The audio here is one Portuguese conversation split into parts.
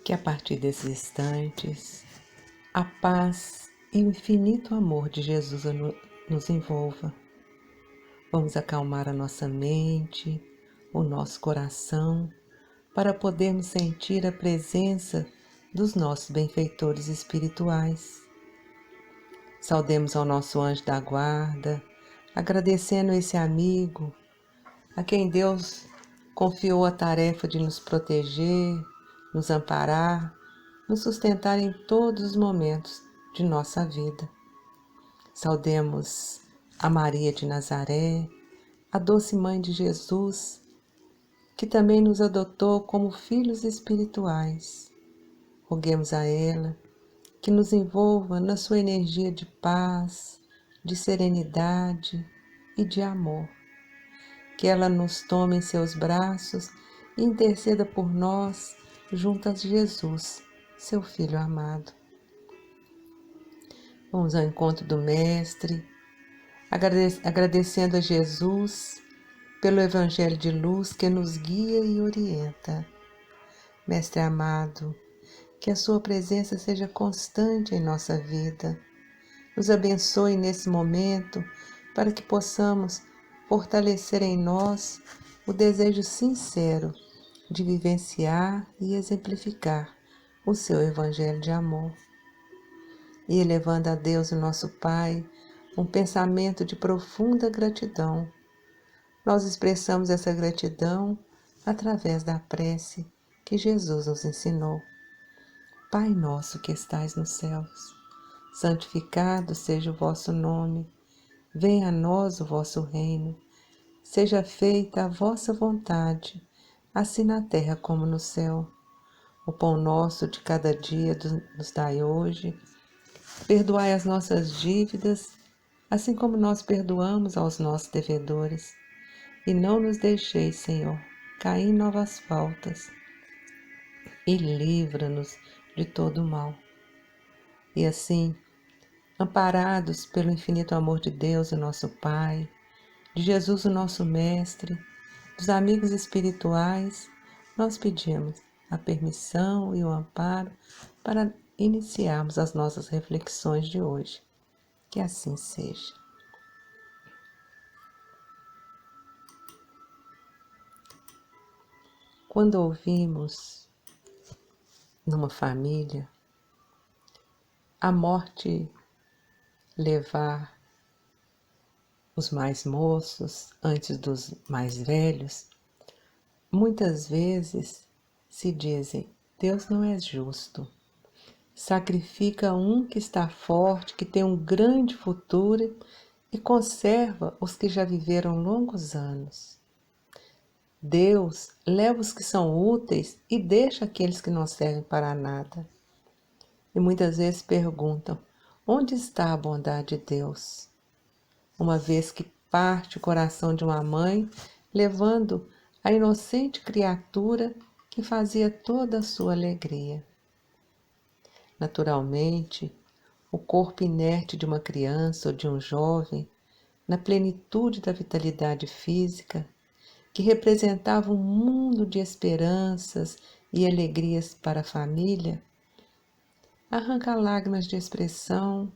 Que a partir desses instantes, a paz e o infinito amor de Jesus nos envolva. Vamos acalmar a nossa mente, o nosso coração, para podermos sentir a presença dos nossos benfeitores espirituais. Saudemos ao nosso anjo da guarda, agradecendo esse amigo a quem Deus confiou a tarefa de nos proteger, nos amparar, nos sustentar em todos os momentos de nossa vida. Saudemos a Maria de Nazaré, a doce mãe de Jesus, que também nos adotou como filhos espirituais. Roguemos a ela que nos envolva na sua energia de paz, de serenidade e de amor. Que ela nos tome em seus braços e interceda por nós junto a Jesus, seu Filho amado. Vamos ao encontro do Mestre, agradecendo a Jesus pelo Evangelho de luz que nos guia e orienta. Mestre amado, que a sua presença seja constante em nossa vida. Nos abençoe nesse momento para que possamos fortalecer em nós o desejo sincero de vivenciar e exemplificar o seu Evangelho de amor. E elevando a Deus, o nosso Pai, um pensamento de profunda gratidão, nós expressamos essa gratidão através da prece que Jesus nos ensinou. Pai nosso que estais nos céus, santificado seja o vosso nome, venha a nós o vosso reino, seja feita a vossa vontade, assim na terra como no céu. O pão nosso de cada dia nos dai hoje, perdoai as nossas dívidas, assim como nós perdoamos aos nossos devedores, e não nos deixeis, Senhor, cair em novas faltas, e livra-nos de todo o mal. E assim, amparados pelo infinito amor de Deus, o nosso Pai, de Jesus, o nosso Mestre, dos amigos espirituais, nós pedimos a permissão e o amparo para iniciarmos as nossas reflexões de hoje. Que assim seja. Quando ouvimos numa família a morte levar os mais moços antes dos mais velhos, muitas vezes se dizem: Deus não é justo, sacrifica um que está forte, que tem um grande futuro e conserva os que já viveram longos anos. Deus leva os que são úteis e deixa aqueles que não servem para nada. E muitas vezes perguntam: onde está a bondade de Deus? Uma vez que parte o coração de uma mãe, levando a inocente criatura que fazia toda a sua alegria. Naturalmente, o corpo inerte de uma criança ou de um jovem, na plenitude da vitalidade física, que representava um mundo de esperanças e alegrias para a família, arranca lágrimas de expressão,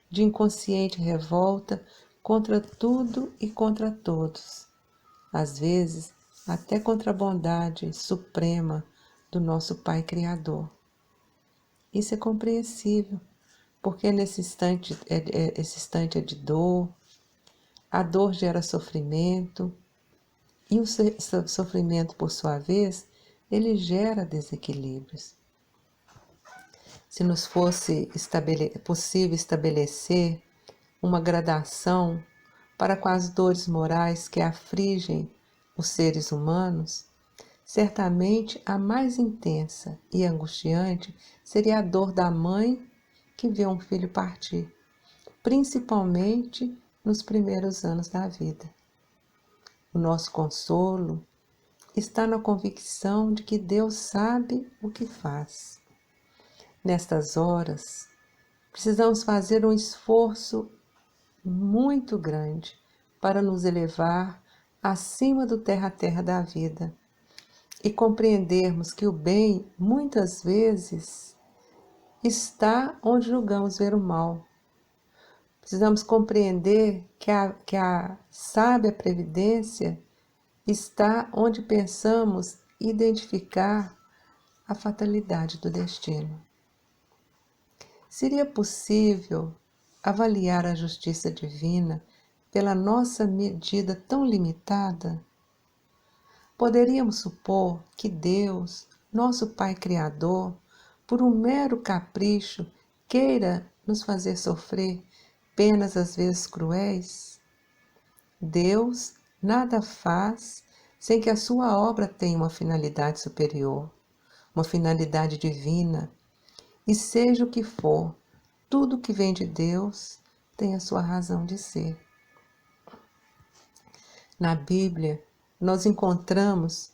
de inconsciente revolta contra tudo e contra todos, às vezes até contra a bondade suprema do nosso Pai Criador. Isso é compreensível, porque esse instante é de dor, a dor gera sofrimento, e o sofrimento, por sua vez, ele gera desequilíbrios. Se nos fosse possível estabelecer uma gradação para com as dores morais que afligem os seres humanos, certamente a mais intensa e angustiante seria a dor da mãe que vê um filho partir, principalmente nos primeiros anos da vida. O nosso consolo está na convicção de que Deus sabe o que faz. Nestas horas, precisamos fazer um esforço muito grande para nos elevar acima do terra-terra da vida, e compreendermos que o bem, muitas vezes, está onde julgamos ver o mal. Precisamos compreender que a sábia previdência está onde pensamos identificar a fatalidade do destino. Seria possível avaliar a justiça divina pela nossa medida tão limitada? Poderíamos supor que Deus, nosso Pai Criador, por um mero capricho, queira nos fazer sofrer penas às vezes cruéis? Deus nada faz sem que a sua obra tenha uma finalidade superior, uma finalidade divina. E seja o que for, tudo que vem de Deus tem a sua razão de ser. Na Bíblia, nós encontramos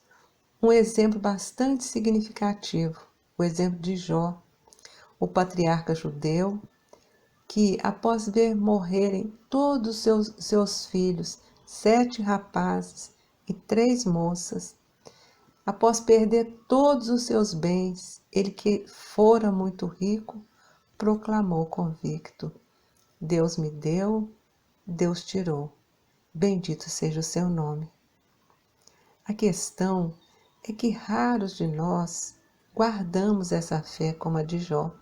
um exemplo bastante significativo, o exemplo de Jó, o patriarca judeu, que após ver morrerem todos os seus filhos, 7 rapazes e 3 moças, após perder todos os seus bens, ele que fora muito rico, proclamou convicto: Deus me deu, Deus tirou, bendito seja o seu nome. A questão é que raros de nós guardamos essa fé como a de Jó.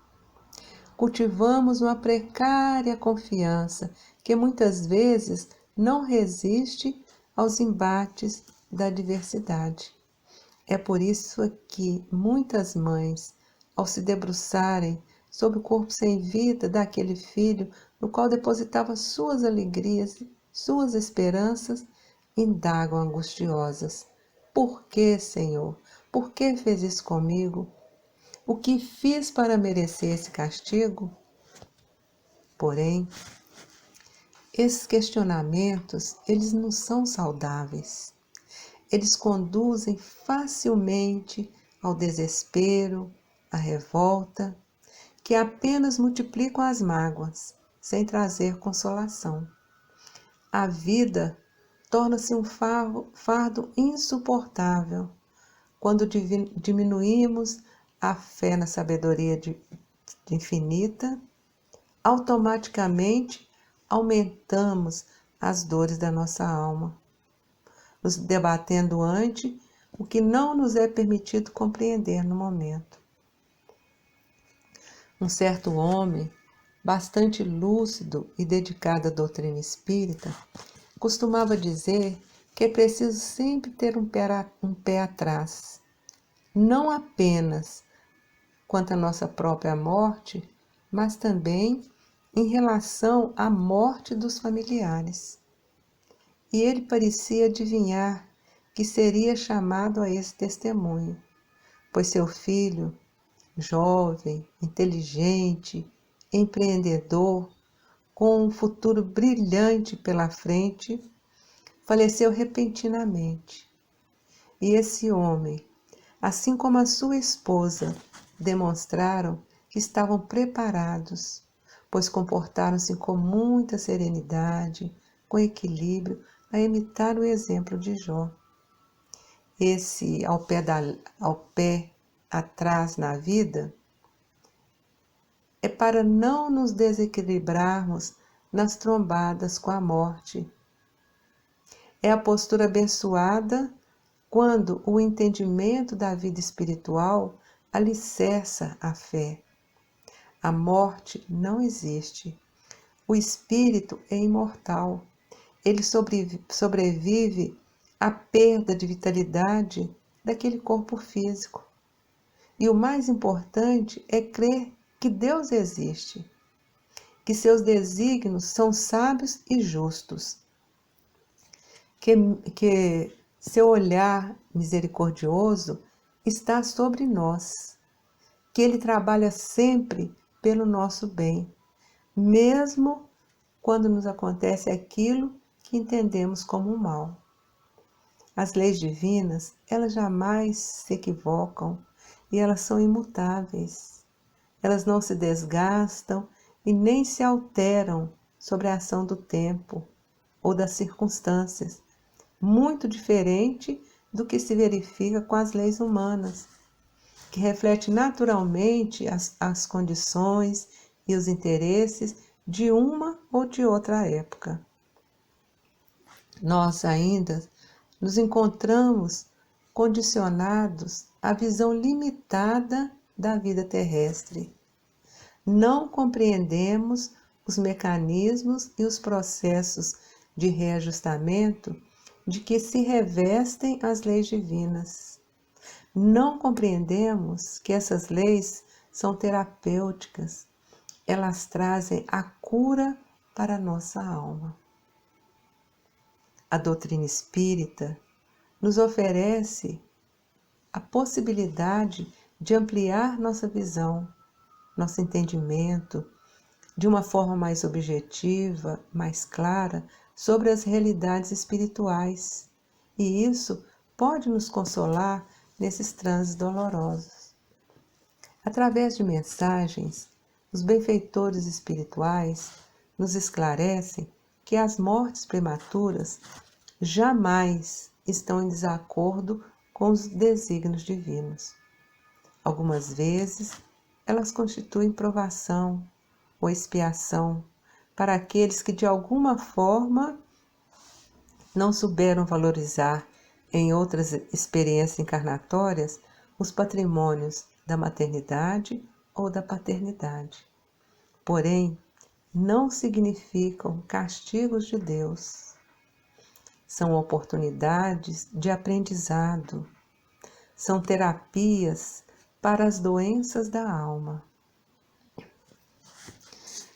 Cultivamos uma precária confiança que muitas vezes não resiste aos embates da adversidade. É por isso que muitas mães, ao se debruçarem sobre o corpo sem vida daquele filho no qual depositava suas alegrias, suas esperanças, indagam angustiosas: por que, Senhor? Por que fez isso comigo? O que fiz para merecer esse castigo? Porém, esses questionamentos, eles não são saudáveis. Eles conduzem facilmente ao desespero, à revolta, que apenas multiplicam as mágoas, sem trazer consolação. A vida torna-se um fardo insuportável quando diminuímos a fé na sabedoria infinita, automaticamente aumentamos as dores da nossa alma, nos debatendo ante o que não nos é permitido compreender no momento. Um certo homem, bastante lúcido e dedicado à doutrina espírita, costumava dizer que é preciso sempre ter um pé atrás, não apenas quanto à nossa própria morte, mas também em relação à morte dos familiares. E ele parecia adivinhar que seria chamado a esse testemunho, pois seu filho, jovem, inteligente, empreendedor, com um futuro brilhante pela frente, faleceu repentinamente. E esse homem, assim como a sua esposa, demonstraram que estavam preparados, pois comportaram-se com muita serenidade, com equilíbrio, a imitar o exemplo de Jó. Esse ao pé atrás na vida é para não nos desequilibrarmos nas trombadas com a morte. É a postura abençoada quando o entendimento da vida espiritual alicerça a fé. A morte não existe. O espírito é imortal. Ele sobrevive à perda de vitalidade daquele corpo físico. E o mais importante é crer que Deus existe, que seus desígnios são sábios e justos, que seu olhar misericordioso está sobre nós, que Ele trabalha sempre pelo nosso bem, mesmo quando nos acontece aquilo que entendemos como um mal. As leis divinas, elas jamais se equivocam e elas são imutáveis. Elas não se desgastam e nem se alteram sobre a ação do tempo ou das circunstâncias, muito diferente do que se verifica com as leis humanas, que reflete naturalmente as condições e os interesses de uma ou de outra época. Nós ainda nos encontramos condicionados à visão limitada da vida terrestre. Não compreendemos os mecanismos e os processos de reajustamento de que se revestem as leis divinas. Não compreendemos que essas leis são terapêuticas. Elas trazem a cura para a nossa alma. A doutrina espírita nos oferece a possibilidade de ampliar nossa visão, nosso entendimento, de uma forma mais objetiva, mais clara, sobre as realidades espirituais. E isso pode nos consolar nesses transes dolorosos. Através de mensagens, os benfeitores espirituais nos esclarecem que as mortes prematuras jamais estão em desacordo com os desígnios divinos. Algumas vezes, elas constituem provação ou expiação para aqueles que de alguma forma não souberam valorizar em outras experiências encarnatórias os patrimônios da maternidade ou da paternidade. Porém, não significam castigos de Deus. São oportunidades de aprendizado, são terapias para as doenças da alma.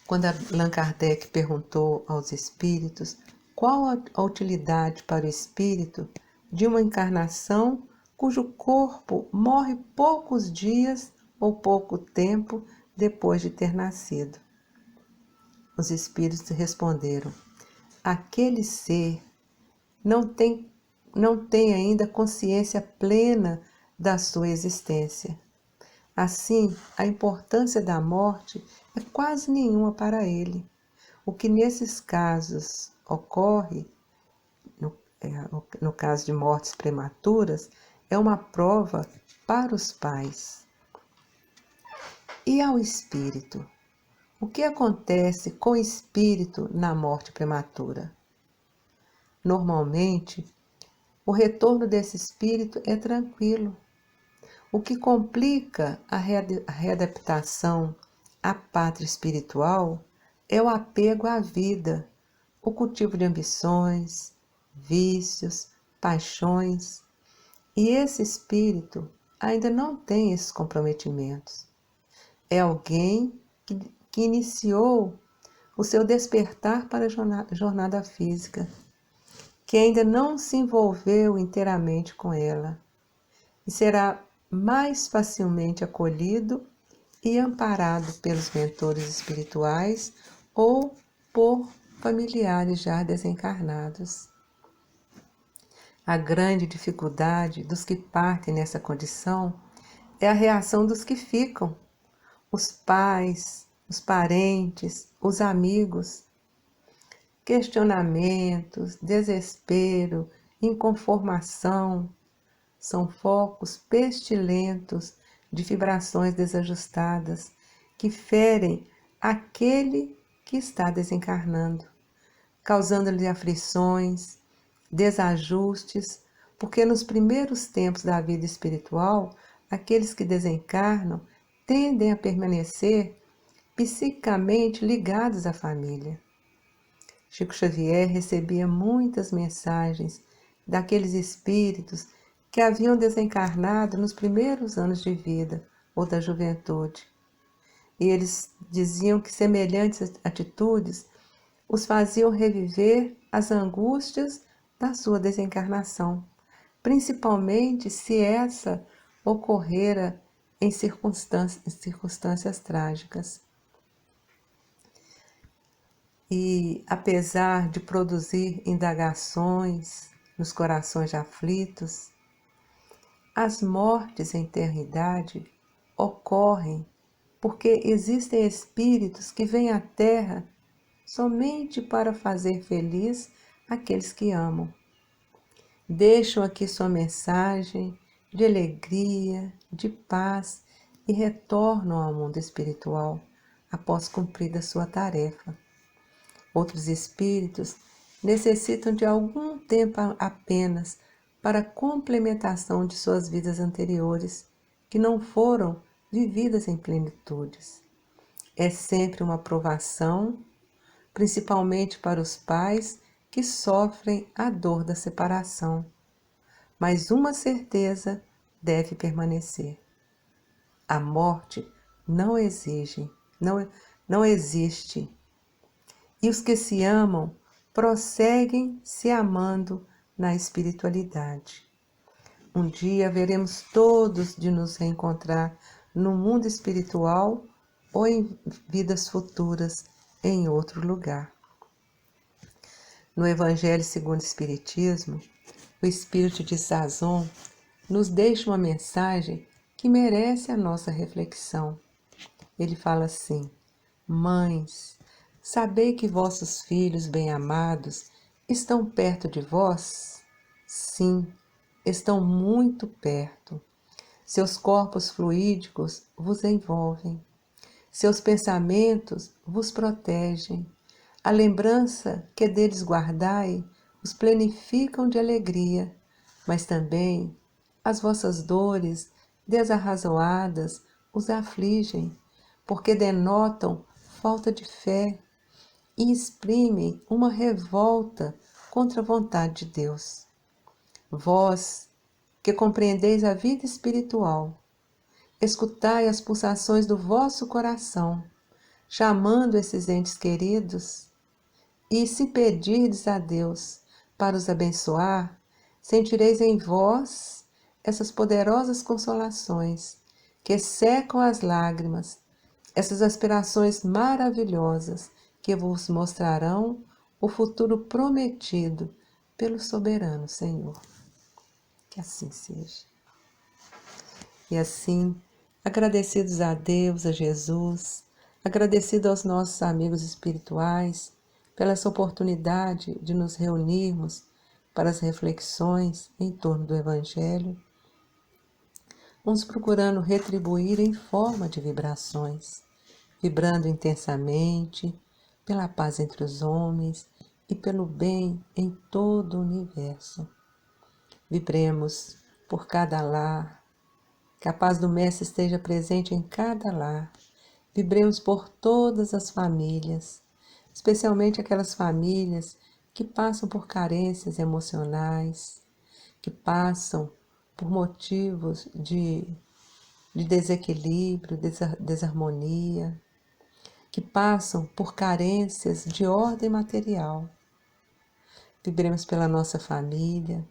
Quando Allan Kardec perguntou aos espíritos qual a utilidade para o espírito de uma encarnação cujo corpo morre poucos dias ou pouco tempo depois de ter nascido, os espíritos responderam: aquele ser não tem ainda consciência plena da sua existência. Assim, a importância da morte é quase nenhuma para ele. O que nesses casos ocorre, no caso de mortes prematuras, é uma prova para os pais. E ao espírito? O que acontece com o espírito na morte prematura? Normalmente, o retorno desse espírito é tranquilo. O que complica a readaptação à pátria espiritual é o apego à vida, o cultivo de ambições, vícios, paixões. E esse espírito ainda não tem esses comprometimentos. É alguém que iniciou o seu despertar para a jornada física, que ainda não se envolveu inteiramente com ela, e será mais facilmente acolhido e amparado pelos mentores espirituais ou por familiares já desencarnados. A grande dificuldade dos que partem nessa condição é a reação dos que ficam, os pais, os parentes, os amigos. Questionamentos, desespero, inconformação são focos pestilentos de vibrações desajustadas que ferem aquele que está desencarnando, causando-lhe aflições, desajustes, porque nos primeiros tempos da vida espiritual, aqueles que desencarnam tendem a permanecer psiquicamente ligados à família. Chico Xavier recebia muitas mensagens daqueles espíritos que haviam desencarnado nos primeiros anos de vida ou da juventude. E eles diziam que semelhantes atitudes os faziam reviver as angústias da sua desencarnação, principalmente se essa ocorrera em circunstâncias trágicas. E, apesar de produzir indagações nos corações aflitos, as mortes em tenra-idade ocorrem porque existem espíritos que vêm à Terra somente para fazer feliz aqueles que amam. deixam aqui sua mensagem de alegria, de paz e retornam ao mundo espiritual após cumprida sua tarefa. Outros espíritos necessitam de algum tempo apenas para a complementação de suas vidas anteriores, que não foram vividas em plenitudes. É sempre uma provação, principalmente para os pais que sofrem a dor da separação. Mas uma certeza deve permanecer: a morte não não existe. E os que se amam prosseguem se amando na espiritualidade. Um dia veremos todos de nos reencontrar no mundo espiritual ou em vidas futuras em outro lugar. No Evangelho segundo o Espiritismo, o Espírito de Sazon nos deixa uma mensagem que merece a nossa reflexão. Ele fala assim: mães, sabei que vossos filhos bem-amados estão perto de vós? Sim, estão muito perto. Seus corpos fluídicos vos envolvem. Seus pensamentos vos protegem. A lembrança que deles guardai os plenificam de alegria, mas também as vossas dores desarrazoadas os afligem, porque denotam falta de fé e exprimem uma revolta contra a vontade de Deus. Vós, que compreendeis a vida espiritual, escutai as pulsações do vosso coração, chamando esses entes queridos, e se pedirdes a Deus para os abençoar, sentireis em vós essas poderosas consolações que secam as lágrimas, essas aspirações maravilhosas que vos mostrarão o futuro prometido pelo soberano Senhor. Que assim seja. E assim, agradecidos a Deus, a Jesus, agradecidos aos nossos amigos espirituais, pela essa oportunidade de nos reunirmos para as reflexões em torno do Evangelho, vamos procurando retribuir em forma de vibrações, vibrando intensamente pela paz entre os homens e pelo bem em todo o universo. Vibremos por cada lar, que a paz do Mestre esteja presente em cada lar. Vibremos por todas as famílias, especialmente aquelas famílias que passam por carências emocionais, que passam por motivos de desequilíbrio, desarmonia, que passam por carências de ordem material. Vibremos pela nossa família,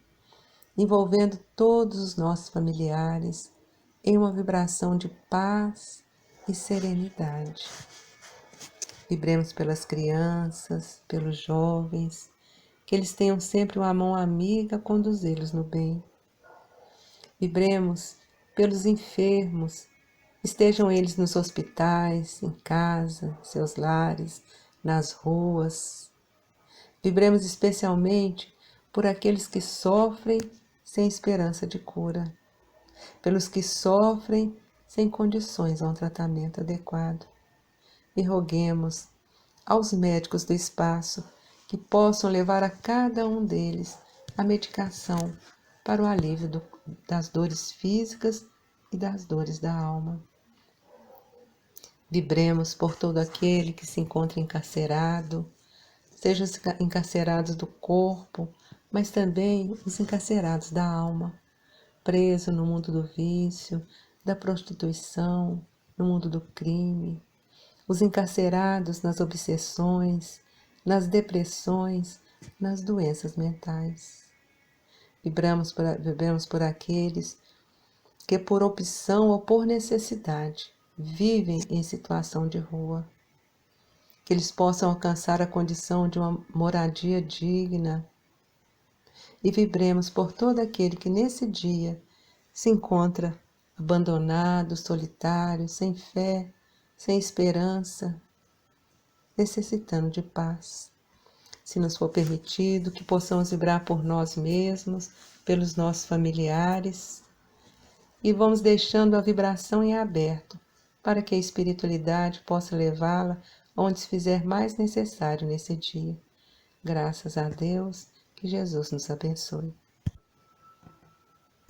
envolvendo todos os nossos familiares em uma vibração de paz e serenidade. Vibremos pelas crianças, pelos jovens, que eles tenham sempre uma mão amiga a conduzi-los no bem. Vibremos pelos enfermos, estejam eles nos hospitais, em casa, seus lares, nas ruas. Vibremos especialmente por aqueles que sofrem sem esperança de cura, pelos que sofrem sem condições a um tratamento adequado. E roguemos aos médicos do espaço que possam levar a cada um deles a medicação para o alívio das dores físicas e das dores da alma. Vibremos por todo aquele que se encontra encarcerado, sejam os encarcerados do corpo, mas também os encarcerados da alma, preso no mundo do vício, da prostituição, no mundo do crime, os encarcerados nas obsessões, nas depressões, nas doenças mentais. Vibramos por aqueles que por opção ou por necessidade vivem em situação de rua, que eles possam alcançar a condição de uma moradia digna. E vibremos por todo aquele que nesse dia se encontra abandonado, solitário, sem fé, sem esperança, necessitando de paz. Se nos for permitido, que possamos vibrar por nós mesmos, pelos nossos familiares e vamos deixando a vibração em aberto para que a espiritualidade possa levá-la onde se fizer mais necessário nesse dia. Graças a Deus, que Jesus nos abençoe.